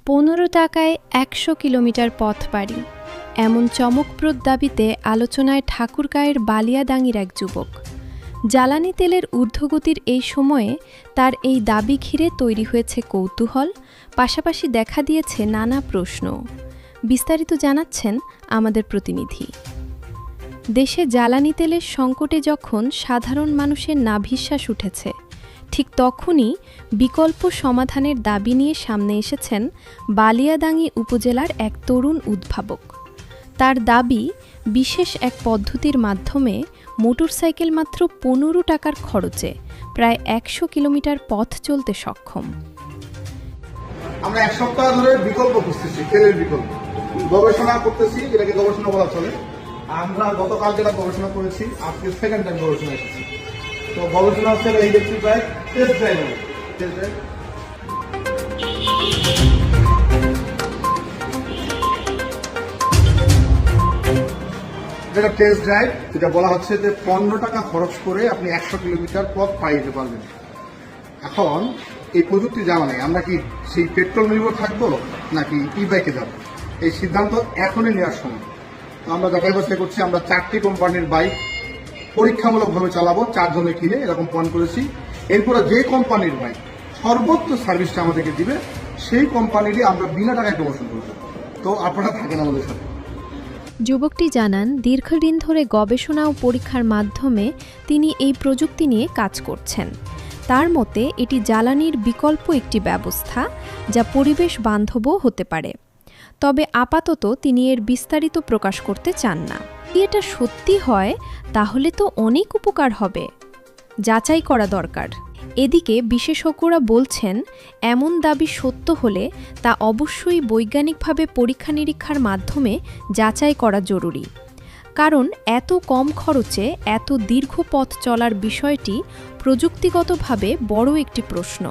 15 টাকায় 100 কিলোমিটার পথ পাড়ি, এমন চমকপ্রদ দাবিতে আলোচনায় ঠাকুরগাঁয়ের বালিয়াডাঙ্গির এক যুবক। জ্বালানি তেলের ঊর্ধ্বগতির এই সময়ে তার এই দাবি ঘিরে তৈরি হয়েছে কৌতূহল, পাশাপাশি দেখা দিয়েছে নানা প্রশ্ন। বিস্তারিত জানাচ্ছেন আমাদের প্রতিনিধি। দেশে জ্বালানি তেলের সংকটে যখন সাধারণ মানুষের নাভিশ্বাস উঠেছে, ঠিক তখনই বিকল্প সমাধানের দাবি নিয়ে সামনে এসেছেন বালিয়াডাঙ্গি উপজেলার এক তরুণ উদ্ভাবক। তার দাবি, বিশেষ এক পদ্ধতির মাধ্যমে মোটরসাইকেল মাত্র 15 টাকার খরচে প্রায় 100 কিলোমিটার পথ চলতে সক্ষম। আমরা এক সপ্তাহ ধরে বিকল্প খুঁজতেছি, তেলের বিকল্প গবেষণা করতেছি, যেটাকে গবেষণা বলা চলে। আমরা গতকাল যেটা গবেষণা করেছি, আজকে সেকেন্ড টাইম গবেষণা এসেছি। তো গবেষণা হচ্ছে এই দেখছি প্রায় টেস্ট ড্রাইভ হবে। যেটা টেস্ট ড্রাইভ, যেটা বলা হচ্ছে যে 15 টাকা খরচ করে আপনি 100 কিলোমিটার পথ পাড়ি দিতে পারবেন। এখন এই প্রযুক্তি জানা নেই, আমরা কি সেই পেট্রোল নির্ভর থাকবো নাকি ই বাইকে যাবো, এই সিদ্ধান্ত এখনই নেওয়ার সময়। আমরা যাচাই বাছাই করছি, আমরা 4টি কোম্পানির বাইক পরীক্ষামূলকভাবে চালাবো, 4 জনে কিনে এরকম প্ল্যান করেছি। এরপরে যে কোম্পানির বাইক সর্বোচ্চ সার্ভিসটা আমাদেরকে দিবে, সেই কোম্পানিরই আমরা বিনা টাকায় প্রমোশন করবো। তো আপনারা থাকেন আমাদের সাথে। যুবকটি জানান, দীর্ঘদিন ধরে গবেষণা ও পরীক্ষার মাধ্যমে তিনি এই প্রযুক্তি নিয়ে কাজ করছেন। তার মতে এটি জ্বালানির বিকল্প একটি ব্যবস্থা, যা পরিবেশ বান্ধবও হতে পারে। তবে আপাতত তিনি এর বিস্তারিত প্রকাশ করতে চান না। যদি এটা সত্যি হয় তাহলে তো অনেক উপকার হবে, যাচাই করা দরকার। এদিকে বিশেষজ্ঞরা বলছেন, এমন দাবি সত্য হলে তা অবশ্যই বৈজ্ঞানিকভাবে পরীক্ষা নিরীক্ষার মাধ্যমে যাচাই করা জরুরি। কারণ এত কম খরচে এত দীর্ঘ পথ চলার বিষয়টি প্রযুক্তিগতভাবে বড় একটি প্রশ্ন।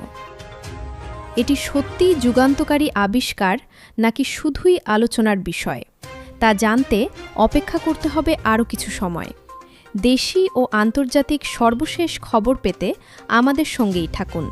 এটি সত্যিই যুগান্তকারী আবিষ্কার নাকি শুধুই আলোচনার বিষয়, তা জানতে অপেক্ষা করতে হবে আরও কিছু সময়। দেশি ও আন্তর্জাতিক সর্বশেষ খবর পেতে আমাদের সঙ্গেই থাকুন।